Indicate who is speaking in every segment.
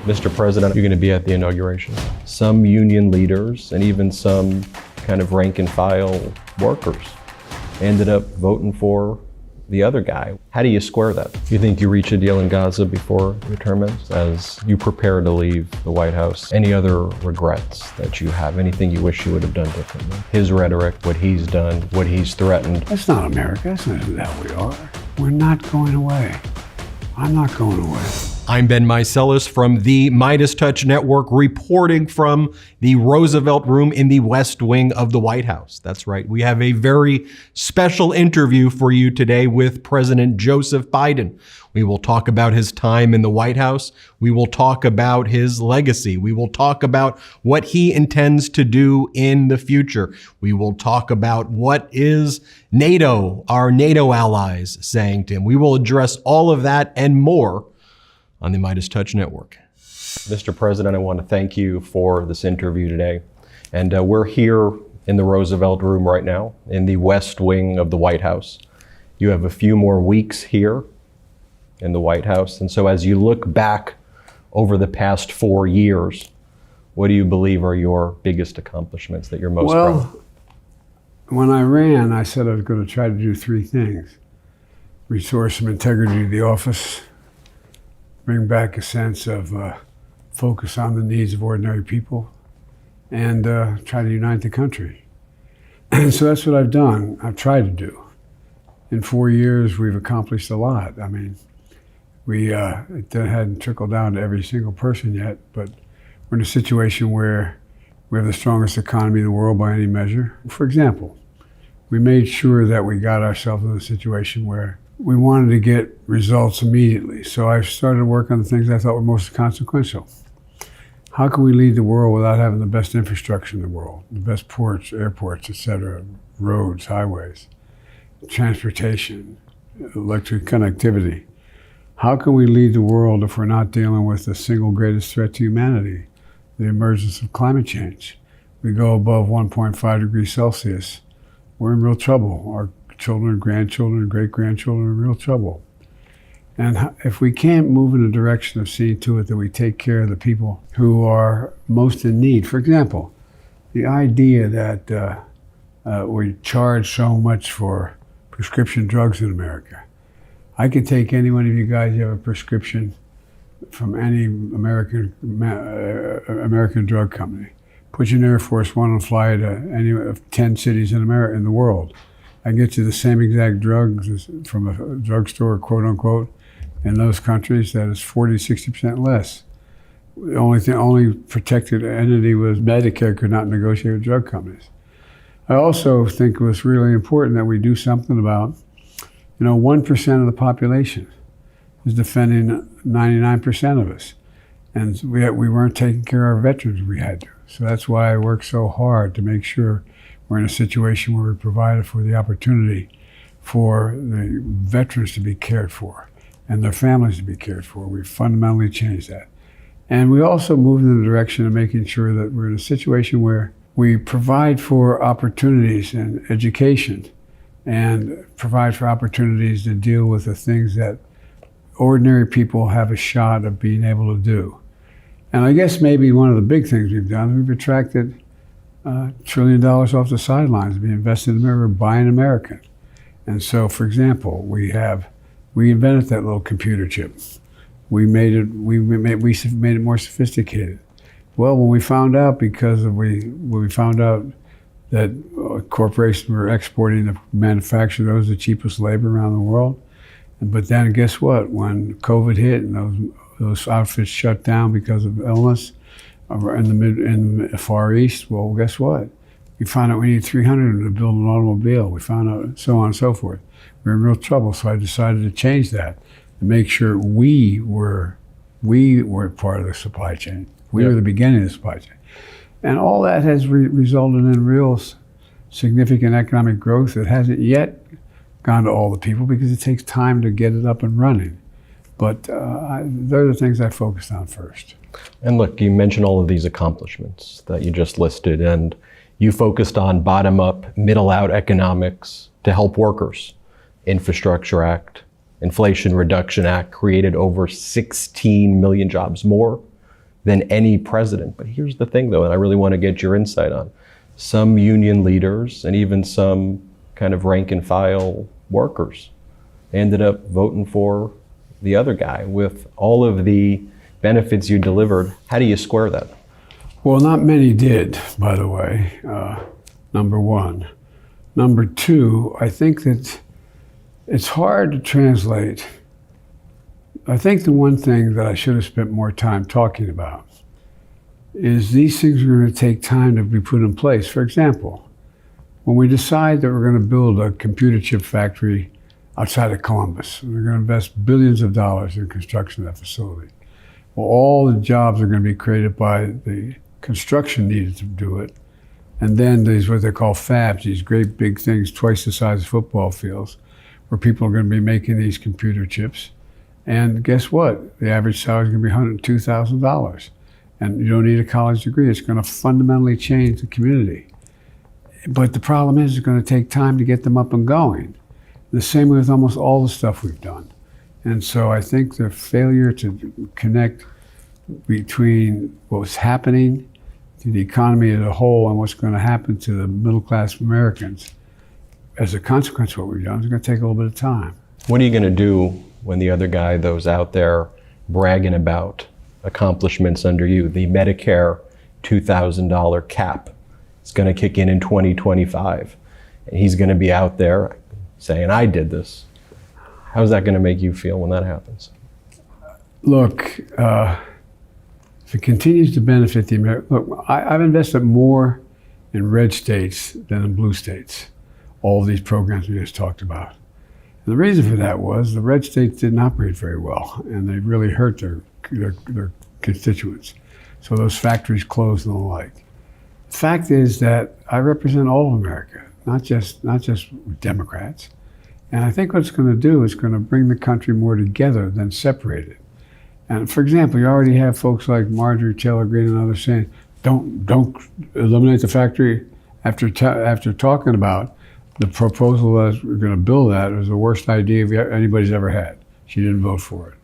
Speaker 1: Mr. President, you're going to be at the inauguration. Some union leaders and even some kind of rank and file workers ended up voting for the other guy. How do you square that? Do you think you reach a deal in Gaza before your term ends as you prepare to leave the White House? Any other regrets that you have? Anything you wish you would have done differently? His rhetoric, what he's done, what he's threatened.
Speaker 2: That's not America. That's not who the hell we are. We're not going away. I'm not going away.
Speaker 1: I'm Ben Meiselas from the MeidasTouch Network, reporting from the Roosevelt Room in the West Wing of the White House. That's right. We have a very special interview for you today with President Joseph Biden. We will talk about his time in the White House. We will talk about his legacy. We will talk about what he intends to do in the future. We will talk about what is NATO, our NATO allies, saying to him. We will address all of that and more on the MeidasTouch Network. Mr. President, I want to thank you for this interview today. And we're here in the Roosevelt Room right now in the West Wing of the White House. You have a few more weeks here in the White House. And so as you look back over the past 4 years, what do you believe are your biggest accomplishments that you're most proud of?
Speaker 2: When I ran, I said I was going to try to do 3 things. Restore some integrity to the office, bring back a sense of focus on the needs of ordinary people, and try to unite the country. And so that's what I've done. I've tried to do. In 4 years, we've accomplished a lot. I mean, it hadn't trickled down to every single person yet, but we're in a situation where we have the strongest economy in the world by any measure. For example, we made sure that we got ourselves in a situation where we wanted to get results immediately. So I started to work on the things I thought were most consequential. How can we lead the world without having the best infrastructure in the world? The best ports, airports, et cetera, roads, highways, transportation, electric connectivity. How can we lead the world if we're not dealing with the single greatest threat to humanity, the emergence of climate change? We go above 1.5 degrees Celsius, we're in real trouble. Our children, grandchildren, great-grandchildren are in real trouble. And if we can't move in the direction of seeing to it that we take care of the people who are most in need. For example, the idea that we charge so much for prescription drugs in America. I could take any one of you guys who have a prescription from any American drug company, put you in Air Force One and fly to any of 10 cities in America, in the world. I get you the same exact drugs from a drugstore, quote unquote, in those countries that is 40, 60% less. The only protected entity was Medicare could not negotiate with drug companies. I also think it was really important that we do something about, 1% of the population is defending 99% of us. And we weren't taking care of our veterans we had to. So that's why I worked so hard to make sure we're in a situation where we provided for the opportunity for the veterans to be cared for and their families to be cared for. We fundamentally changed that. And we also moved in the direction of making sure that we're in a situation where we provide for opportunities in education and provide for opportunities to deal with the things that ordinary people have a shot of being able to do. And I guess maybe one of the big things we've done, we've attracted $1 trillion off the sidelines to be invested in America, buying American. And so, for example, we invented that little computer chip. We made it more sophisticated. Well, when we found out that corporations were exporting to manufacture those the cheapest labor around the world, but then guess what? When COVID hit and those outfits shut down because of illness in the Far East, well, guess what? We found out we need 300 to build an automobile. We found out so on and so forth. We were in real trouble, so I decided to change that and make sure we were part of the supply chain. We were the beginning of the supply chain. And all that has resulted in real significant economic growth that hasn't yet gone to all the people because it takes time to get it up and running. But they're the things I focused on first.
Speaker 1: And look, you mentioned all of these accomplishments that you just listed, and you focused on bottom-up, middle-out economics to help workers. Infrastructure Act, Inflation Reduction Act created over 16 million jobs more than any president. But here's the thing, though, and I really want to get your insight on. Some union leaders and even some kind of rank and file workers ended up voting for the other guy with all of the benefits you delivered. How do you square that?
Speaker 2: Well, not many did, by the way, number one. Number two, I think that it's hard to translate. I think the one thing that I should have spent more time talking about is these things are going to take time to be put in place. For example, when we decide that we're going to build a computer chip factory outside of Columbus, we're going to invest billions of dollars in construction of that facility. Well, all the jobs are going to be created by the construction needed to do it. And then there's what they call fabs, these great big things, twice the size of football fields, where people are going to be making these computer chips. And guess what? The average salary is going to be $102,000. And you don't need a college degree. It's going to fundamentally change the community. But the problem is it's going to take time to get them up and going. The same way with almost all the stuff we've done. And so I think the failure to connect between what's happening to the economy as a whole and what's going to happen to the middle-class Americans as a consequence of what we've done is going to take a little bit of time.
Speaker 1: What are you going to do when the other guy, those out there bragging about accomplishments under you, the Medicare $2,000 cap is going to kick in 2025, and he's going to be out there saying, I did this. How's that going to make you feel when that happens?
Speaker 2: Look, if it continues to benefit the American, look, I've invested more in red states than in blue states, all of these programs we just talked about. And the reason for that was the red states didn't operate very well, and they really hurt their constituents. So those factories closed and the like. The fact is that I represent all of America, not just Democrats. And I think what it's going to do is going to bring the country more together than separate it. And for example, you already have folks like Marjorie Taylor Greene and others saying, don't eliminate the factory after talking about the proposal that we're going to build that was the worst idea anybody's ever had. She didn't vote for it.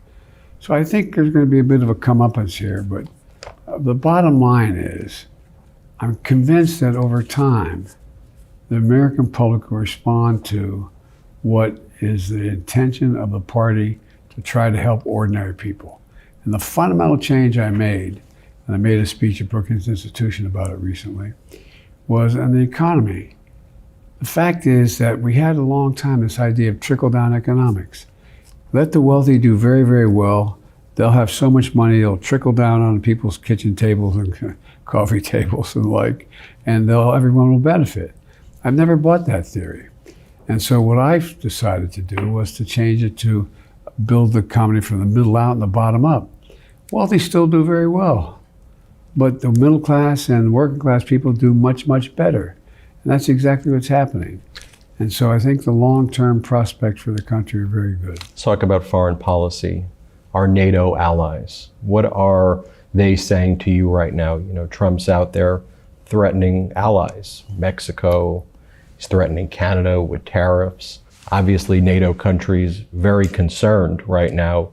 Speaker 2: So I think there's going to be a bit of a comeuppance here, but the bottom line is I'm convinced that over time, the American public will respond to what is the intention of the party to try to help ordinary people. And the fundamental change I made, and I made a speech at Brookings Institution about it recently, was on the economy. The fact is that we had a long time this idea of trickle-down economics. Let the wealthy do very, very well. They'll have so much money, it'll trickle down on people's kitchen tables and coffee tables and the like, and everyone will benefit. I've never bought that theory. And so what I've decided to do was to change it to build the economy from the middle out and the bottom up. Wealthy still do very well, but the middle class and working class people do much, much better. And that's exactly what's happening. And so I think the long-term prospects for the country are very good.
Speaker 1: Let's talk about foreign policy. Our NATO allies, what are they saying to you right now? You know, Trump's out there threatening allies. Mexico, he's threatening Canada with tariffs. Obviously, NATO countries very concerned right now.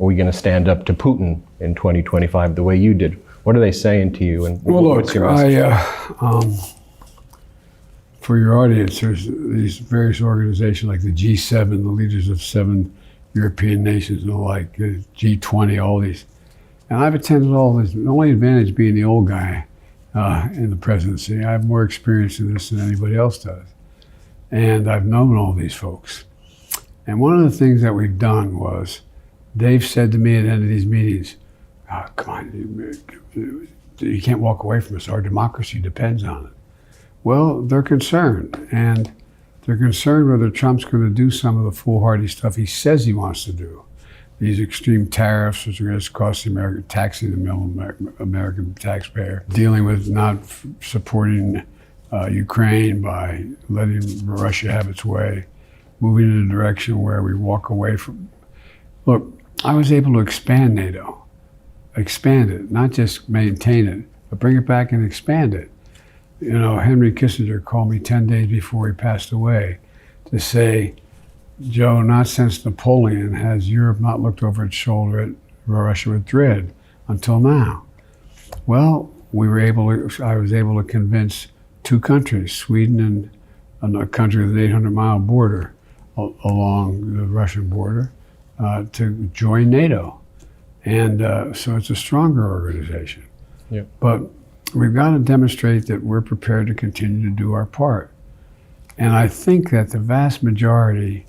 Speaker 1: Are we going to stand up to Putin in 2025 the way you did? What are they saying to you? And
Speaker 2: well,
Speaker 1: what's your message?
Speaker 2: For your audience, there's these various organizations like the G7, the leaders of 7 European nations and the like, G20, all these. And I've attended all this. The only advantage being the old guy in the presidency, I have more experience in this than anybody else does. And I've known all these folks. And one of the things that we've done was, they've said to me at the end of these meetings, oh, come on, you can't walk away from us. Our democracy depends on it. Well, they're concerned. And they're concerned whether Trump's going to do some of the foolhardy stuff he says he wants to do. These extreme tariffs, which are going to cost the American, taxing the middle American taxpayer, dealing with not supporting Ukraine by letting Russia have its way, moving in a direction where we walk away from. Look, I was able to expand NATO, expand it, not just maintain it, but bring it back and expand it. You know, Henry Kissinger called me 10 days before he passed away to say, Joe, not since Napoleon has Europe not looked over its shoulder at Russia with dread. until now. Well, I was able to convince two countries, Sweden and a country with an 800-mile border along the Russian border, to join NATO. And so it's a stronger organization.
Speaker 1: Yeah.
Speaker 2: But we've got to demonstrate that we're prepared to continue to do our part. And I think that the vast majority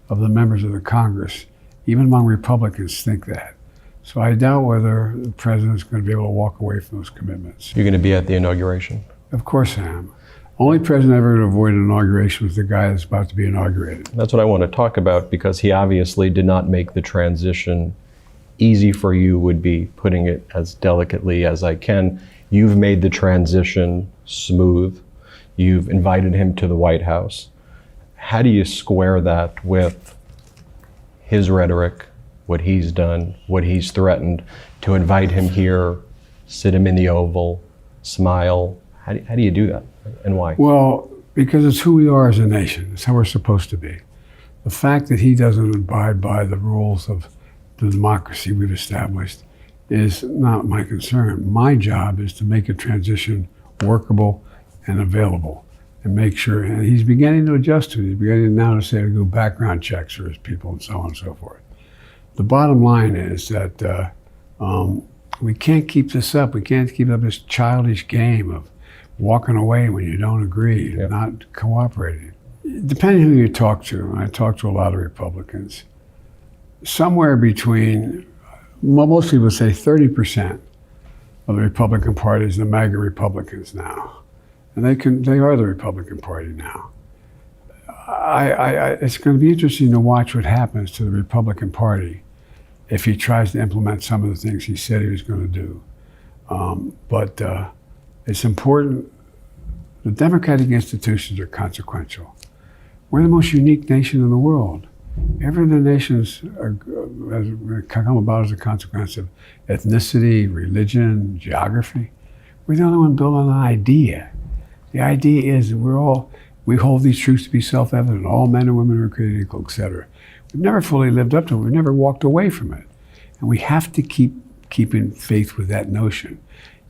Speaker 2: of the members of the Congress, even among Republicans, think that. So I doubt whether the president's going to be able to walk away from those commitments.
Speaker 1: You're going to be at the inauguration?
Speaker 2: Of course I am. Only president ever to avoid an inauguration was the guy that's about to be inaugurated.
Speaker 1: That's what I want to talk about, because he obviously did not make the transition easy for you, would be putting it as delicately as I can. You've made the transition smooth. You've invited him to the White House. How do you square that with his rhetoric, what he's done, what he's threatened, to invite him here, sit him in the Oval, smile? How do you do that, and why?
Speaker 2: Well, because it's who we are as a nation. It's how we're supposed to be. The fact that he doesn't abide by the rules of the democracy we've established is not my concern. My job is to make a transition workable and available, and make sure, and he's beginning to adjust to it. He's beginning now to say to do background checks for his people and so on and so forth. The bottom line is that we can't keep this up. We can't keep up this childish game of walking away when you don't agree,
Speaker 1: Yep.
Speaker 2: not cooperating. Depending who you talk to, and I talk to a lot of Republicans, somewhere between, well, most people say 30% of the Republican Party is the MAGA Republicans now. And they are the Republican Party now. It's going to be interesting to watch what happens to the Republican Party if he tries to implement some of the things he said he was going to do. But it's important. The democratic institutions are consequential. We're the most unique nation in the world. Every other nations come about as a consequence of ethnicity, religion, geography. We're the only one built on an idea. The idea is that we hold these truths to be self-evident. All men and women are created equal, etc. We've never fully lived up to it. We've never walked away from it. And we have to keep in faith with that notion,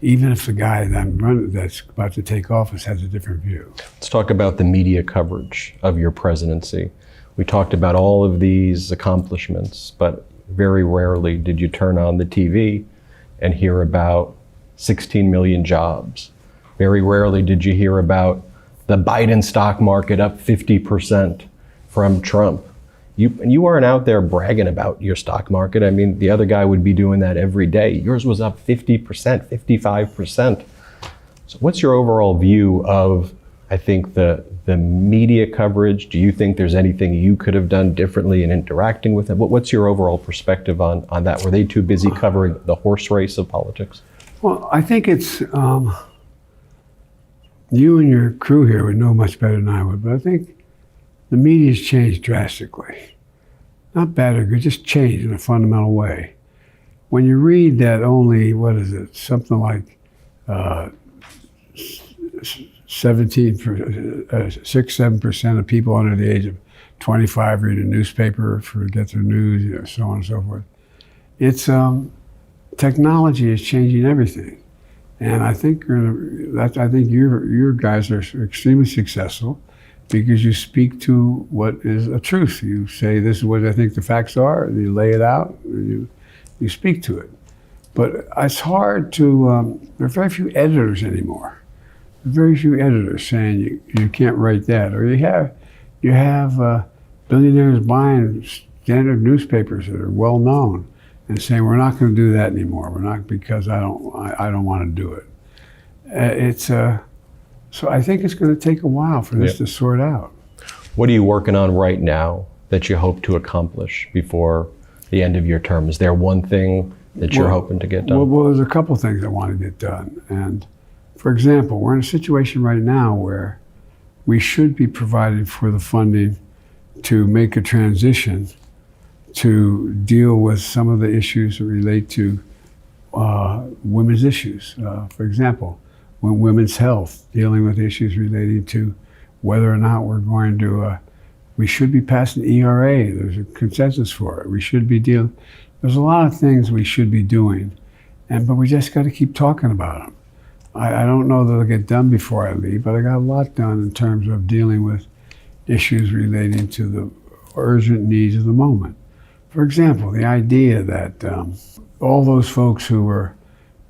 Speaker 2: even if the guy that's about to take office has a different view.
Speaker 1: Let's talk about the media coverage of your presidency. We talked about all of these accomplishments, but very rarely did you turn on the TV and hear about 16 million jobs. Very rarely did you hear about the Biden stock market up 50% from Trump. You weren't out there bragging about your stock market. I mean, the other guy would be doing that every day. Yours was up 50%, 55%. So what's your overall view of, I think, the media coverage? Do you think there's anything you could have done differently in interacting with them? What's your overall perspective on that? Were they too busy covering the horse race of politics?
Speaker 2: Well, I think it's, you and your crew here would know much better than I would, but I think the media's changed drastically. Not bad or good, just changed in a fundamental way. When you read that only, something like 7% of people under the age of 25 read a newspaper to get their news, so on and so forth. It's, technology is changing everything. And I think your guys are extremely successful because you speak to what is a truth. You say, this is what I think the facts are, and you lay it out, and you speak to it. But it's hard to, there are very few editors anymore. Very few editors saying you can't write that. Or you have billionaires buying standard newspapers that are well known and saying, we're not going to do that anymore. We're not, because I don't want to do it. So I think it's going to take a while for this to sort out.
Speaker 1: What are you working on right now that you hope to accomplish before the end of your term? Is there one thing that you're hoping to get done?
Speaker 2: Well, there's a couple things I want to get done. And for example, we're in a situation right now where we should be providing for the funding to make a transition to deal with some of the issues that relate to women's issues. For example, women's health, dealing with issues relating to whether or not we're going to, we should be passing ERA. There's a consensus for it. We should be there's a lot of things we should be doing. but we just got to keep talking about them. I don't know that they'll get done before I leave, but I got a lot done in terms of dealing with issues relating to the urgent needs of the moment. For example, the idea that all those folks who were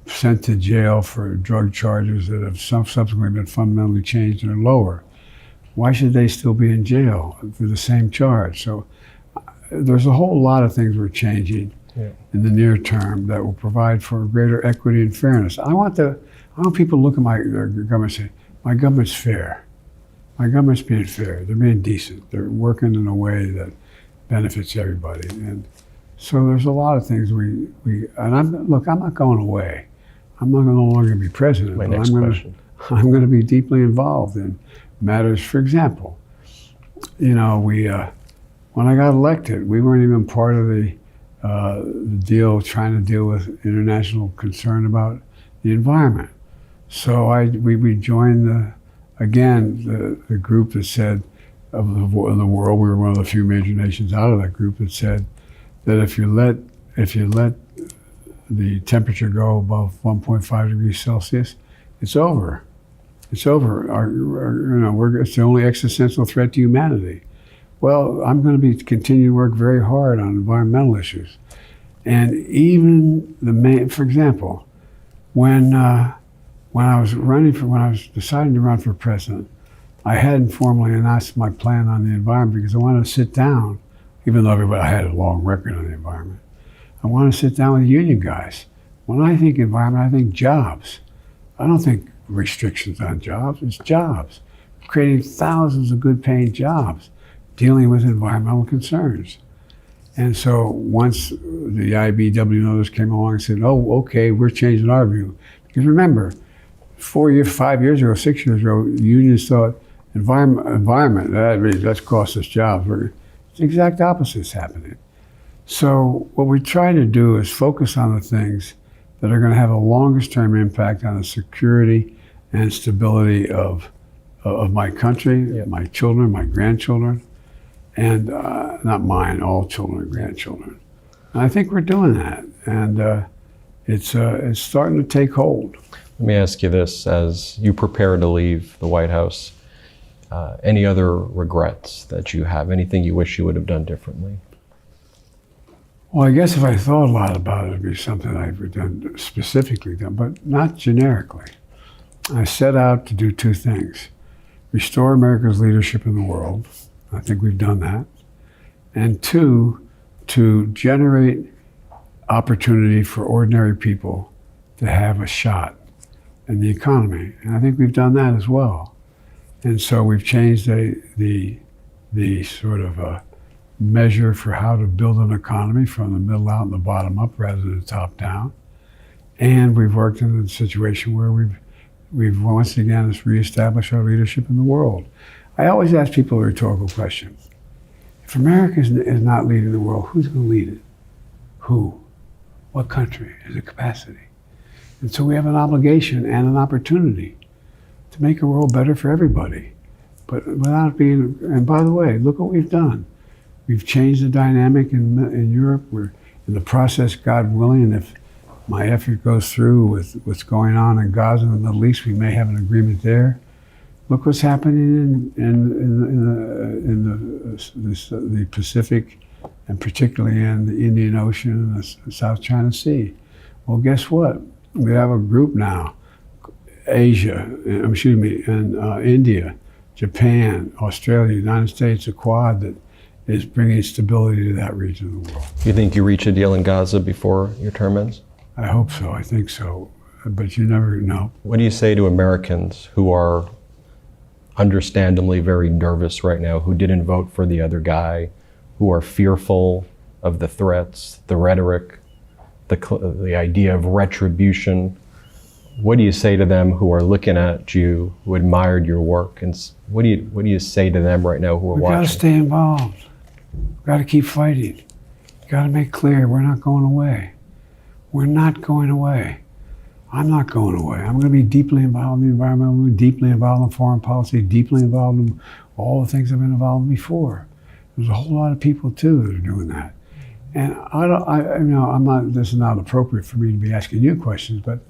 Speaker 2: sent to jail for drug charges that have subsequently been fundamentally changed and are lower, why should they still be in jail for the same charge? So there's a whole lot of things we're changing in the near term that will provide for greater equity and fairness. I want people to look at my government and say, my government's fair. My government's being fair. They're being decent. They're working in a way that benefits everybody. And so there's a lot of things and I'm not going away. I'm not no longer going to be president.
Speaker 1: My next question.
Speaker 2: I'm going to be deeply involved in matters. For example, when I got elected, we weren't even part of the deal trying to deal with international concern about the environment. So we joined the group that said of the world, we were one of the few major nations out of that group that said that if you let the temperature go above 1.5 degrees Celsius, it's over. It's over. It's the only existential threat to humanity. Well, I'm going to continue to work very hard on environmental issues, and even for example, when I was deciding to run for president, I hadn't formally announced my plan on the environment because I wanted to sit down, even though I had a long record on the environment. I wanted to sit down with union guys. When I think environment, I think jobs. I don't think restrictions on jobs. It's jobs, creating thousands of good-paying jobs, dealing with environmental concerns. And so once the IBEW notice came along and said, oh, okay, we're changing our view. Because remember, 5 years ago, 6 years ago, unions thought environment, that's cost us jobs. The exact opposite is happening. So what we try to do is focus on the things that are going to have the longest term impact on the security and stability of my country, my children, my grandchildren, and not mine, all children and grandchildren. And I think we're doing that, and it's starting to take hold.
Speaker 1: Let me ask you this, as you prepare to leave the White House, any other regrets that you have, anything you wish you would have done differently?
Speaker 2: Well, I guess if I thought a lot about it, it'd be something I've specifically done, but not generically. I set out to do two things: restore America's leadership in the world. I think we've done that. And two, to generate opportunity for ordinary people to have a shot in the economy. And I think we've done that as well. And so we've changed the sort of measure for how to build an economy from the middle out and the bottom up rather than the top down. And we've worked in a situation where we've once again reestablished our leadership in the world. I always ask people a rhetorical question. If America is not leading the world, who's going to lead it? Who? What country? Is it capacity? And so we have an obligation and an opportunity to make a world better for everybody. But without being, and by the way, look what we've done. We've changed the dynamic in Europe. We're in the process, God willing, and if my effort goes through with what's going on in Gaza and the Middle East, we may have an agreement there. Look what's happening in the Pacific, and particularly in the Indian Ocean and the South China Sea. Well, guess what? We have a group now, and India, Japan, Australia, United States, a Quad that is bringing stability to that region of the world.
Speaker 1: You think you reach a deal in Gaza before your term ends?
Speaker 2: I hope so. I think so. But you never know.
Speaker 1: What do you say to Americans who are understandably very nervous right now, who didn't vote for the other guy, who are fearful of the threats, the rhetoric, the idea of retribution? What do you say to them who are looking at you, who admired your work? And what do you say to them right now who are watching?
Speaker 2: We've got to stay involved. We've got to keep fighting. We've got to make clear we're not going away. We're not going away. I'm not going away. I'm going to be deeply involved in the environment. I'm going to be deeply involved in foreign policy, deeply involved in all the things I've been involved in before. There's a whole lot of people, too, that are doing that. And I'm not, this is not appropriate for me to be asking you questions, but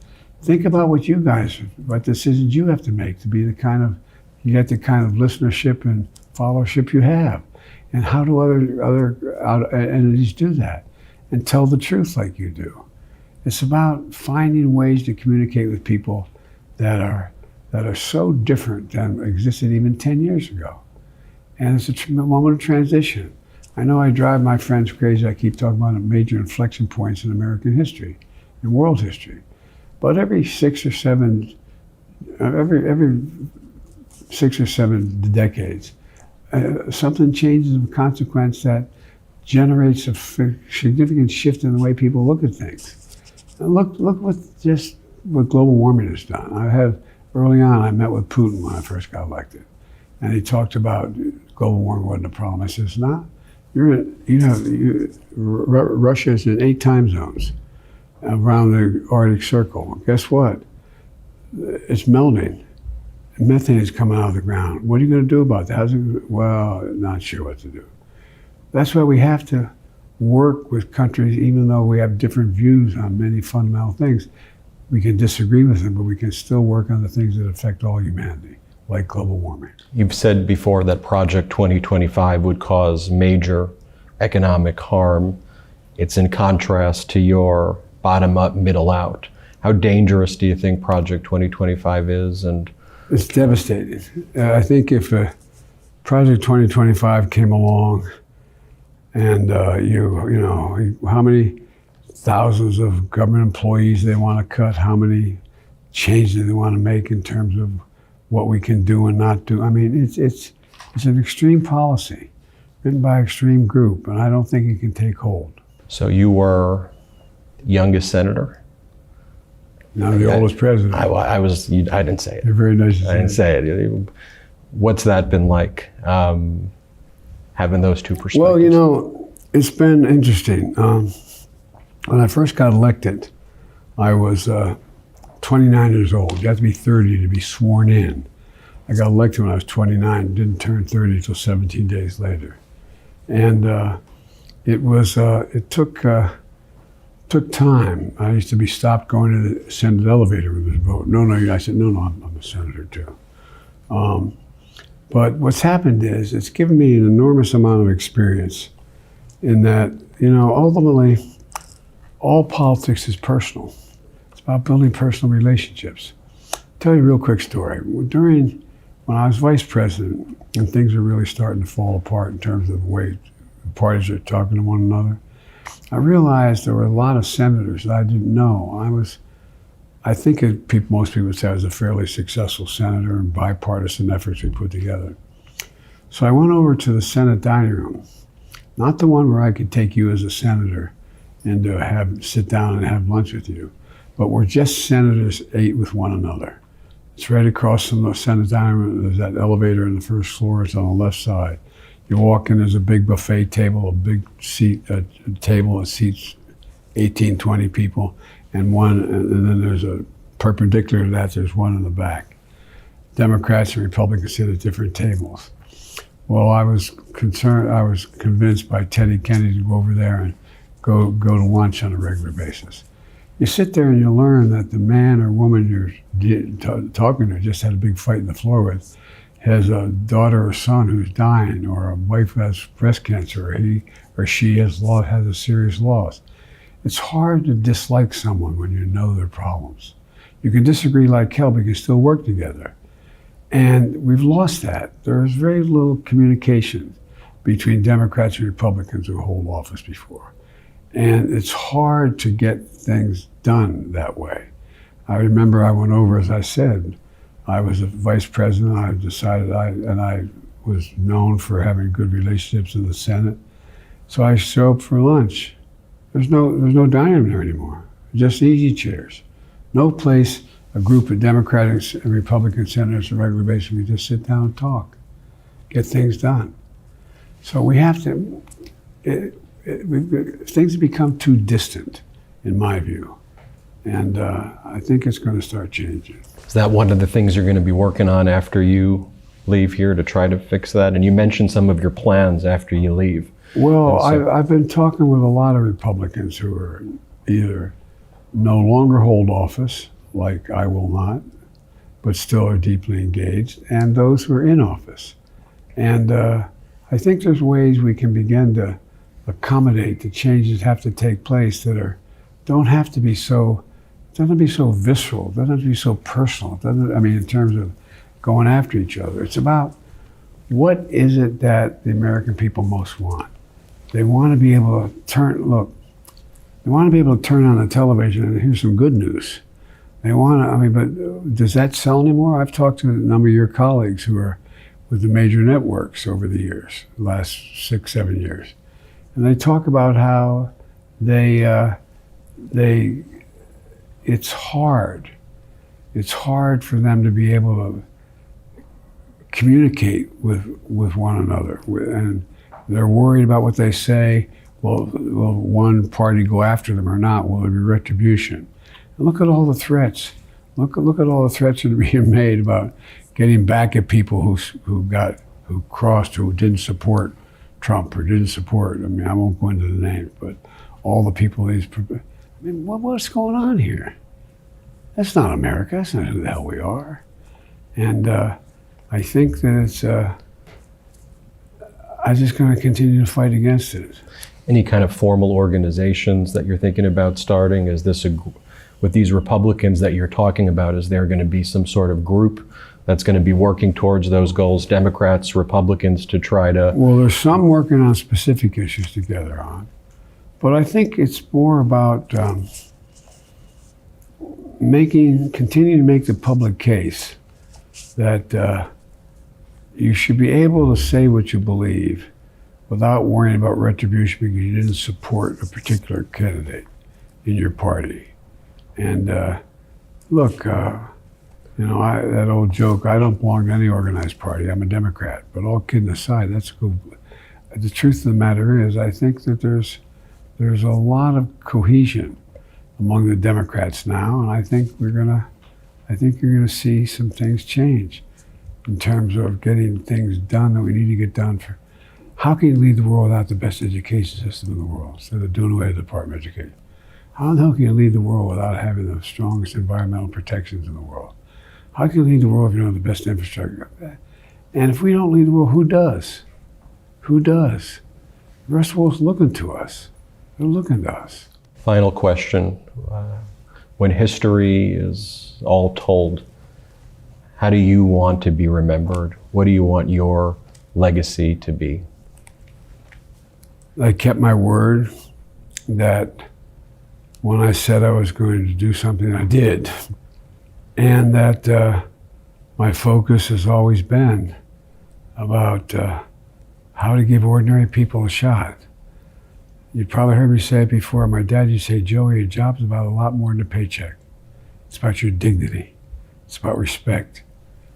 Speaker 2: think about what decisions you have to make to be you get the kind of listenership and followership you have. And how do other entities do that? And tell the truth like you do. It's about finding ways to communicate with people that are so different than existed even 10 years ago. And it's a moment of transition. I know I drive my friends crazy. I keep talking about major inflection points in American history, in world history. But every 6 or 7 decades, something changes of consequence that generates a significant shift in the way people look at things. And look what global warming has done. Early on, I met with Putin when I first got elected, and he talked about global warming wasn't a problem. I said, it's not. Russia is in 8 time zones around the Arctic Circle. Guess what? It's melting. Methane is coming out of the ground. What are you going to do about that? Well, not sure what to do. That's why we have to work with countries, even though we have different views on many fundamental things. We can disagree with them, but we can still work on the things that affect all humanity, like global warming.
Speaker 1: You've said before that Project 2025 would cause major economic harm. It's in contrast to your bottom-up, middle-out. How dangerous do you think Project 2025 is? And
Speaker 2: it's devastating. I think if Project 2025 came along and how many thousands of government employees they want to cut, how many changes they want to make in terms of what we can do and not do. I mean, it's an extreme policy written by an extreme group, and I don't think it can take hold.
Speaker 1: So you were the youngest senator?
Speaker 2: No, the oldest president.
Speaker 1: I didn't say it.
Speaker 2: You're very nice.
Speaker 1: I didn't say it. What's that been like, having those two perspectives?
Speaker 2: Well, it's been interesting. When I first got elected, I was 29 years old. You have to be 30 to be sworn in. I got elected when I was 29, didn't turn 30 until 17 days later. And it took time. I used to be stopped going to the Senate elevator with this vote. I said, no, I'm a senator too. But what's happened is it's given me an enormous amount of experience in that, ultimately, all politics is personal. It's about building personal relationships. I'll tell you a real quick story. When I was vice president and things were really starting to fall apart in terms of the way parties are talking to one another, I realized there were a lot of senators that I didn't know. I think most people would say I was a fairly successful senator and bipartisan efforts we put together. So I went over to the Senate dining room, not the one where I could take you as a senator and to sit down and have lunch with you, but where just senators ate with one another. It's right across from the Senate dining room. There's that elevator in the first floor. It's on the left side. You walk in, there's a big buffet table, a big a table that seats 18, 20 people, and then there's a perpendicular to that, there's one in the back. Democrats and Republicans sit at different tables. Well, I was convinced by Teddy Kennedy to go over there and go to lunch on a regular basis. You sit there and you learn that the man or woman you're talking to, just had a big fight in the floor with, has a daughter or son who's dying, or a wife who has breast cancer, or he or she has a serious loss. It's hard to dislike someone when you know their problems. You can disagree like hell, but you can still work together. And we've lost that. There's very little communication between Democrats and Republicans who hold office before. And it's hard to get things done that way. I remember I went over, as I said, I was a vice president. I decided I was known for having good relationships in the Senate. So I show up for lunch. There's no dining room there anymore. Just easy chairs. No place a group of Democratic and Republican senators on a regular basis we just sit down and talk, get things done. So we have to. Things have become too distant, in my view, and I think it's going to start changing.
Speaker 1: Is that one of the things you're going to be working on after you leave here to try to fix that? And you mentioned some of your plans after you leave.
Speaker 2: Well,
Speaker 1: And so-
Speaker 2: I've been talking with a lot of Republicans who are either no longer hold office, like I will not, but still are deeply engaged, and those who are in office. And I think there's ways we can begin to accommodate the changes that have to take place that don't have to be so visceral, doesn't have to be so personal. In terms of going after each other. It's about what is it that the American people most want. They want to be able to turn on the television and hear some good news. They want to, but does that sell anymore? I've talked to a number of your colleagues who are with the major networks over the years, the last 6-7 years. And they talk about how it's hard for them to be able to communicate with one another. And they're worried about what they say. Will one party go after them or not? Will there be retribution? And look at all the threats. Look at all the threats that are being made about getting back at people who didn't support Trump or didn't support. I won't go into the names, but all the people what's going on here? That's not America. That's not who the hell we are. And I think that I'm just going to continue to fight against it.
Speaker 1: Any kind of formal organizations that you're thinking about starting? Is this with these Republicans that you're talking about, is there going to be some sort of group that's going to be working towards those goals, Democrats, Republicans, to try to...
Speaker 2: Well, there's some working on specific issues together on, but I think it's more about continuing to make the public case that you should be able to say what you believe without worrying about retribution because you didn't support a particular candidate in your party. And look, that old joke, I don't belong to any organized party, I'm a Democrat. But all kidding aside, that's cool. The truth of the matter is, I think that there's a lot of cohesion among the Democrats now, and I think you're gonna see some things change in terms of getting things done that we need to get done. How can you lead the world without the best education system in the world instead of doing away with the Department of Education? How the hell can you lead the world without having the strongest environmental protections in the world? How can you lead the world if you don't have the best infrastructure? And if we don't lead the world, who does? Who does? The rest of the world's looking to us. They're looking to us.
Speaker 1: Final question. When history is all told, how do you want to be remembered? What do you want your legacy to be?
Speaker 2: I kept my word that when I said I was going to do something, I did. And that my focus has always been about how to give ordinary people a shot. You probably heard me say it before. My dad used to say, Joey, your job's about a lot more than a paycheck. It's about your dignity. It's about respect.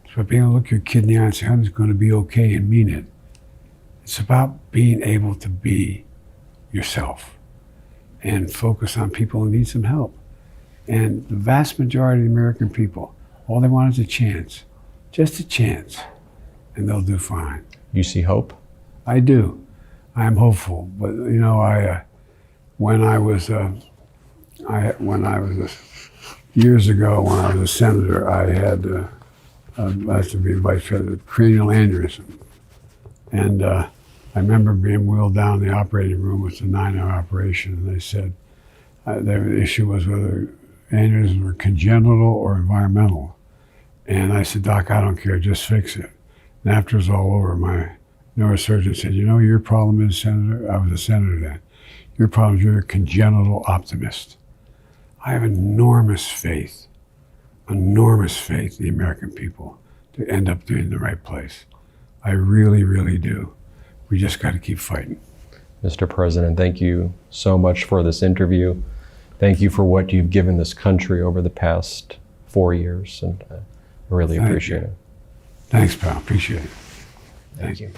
Speaker 2: It's about being able to look your kid in the eye and say, honey, it's going to be okay, and mean it. It's about being able to be yourself and focus on people who need some help. And the vast majority of the American people, all they want is a chance, just a chance, and they'll do fine.
Speaker 1: You see hope?
Speaker 2: I do. I am hopeful, but when I was years ago, when I was a senator, I had to be vice president, cranial aneurysm, and I remember being wheeled down the operating room. It's a 9-hour operation, and they said the issue was whether aneurysms were congenital or environmental. And I said, Doc, I don't care, just fix it. And after it was all over, my neurosurgeon said, your problem is, Senator, I was a senator then, your problem is you're a congenital optimist. I have enormous faith in the American people to end up doing the right place. I really, really do. We just got to keep fighting.
Speaker 1: Mr. President, thank you so much for this interview. Thank you for what you've given this country over the past 4 years, and I really appreciate it.
Speaker 2: Thanks, pal. Appreciate it.
Speaker 1: Thank you.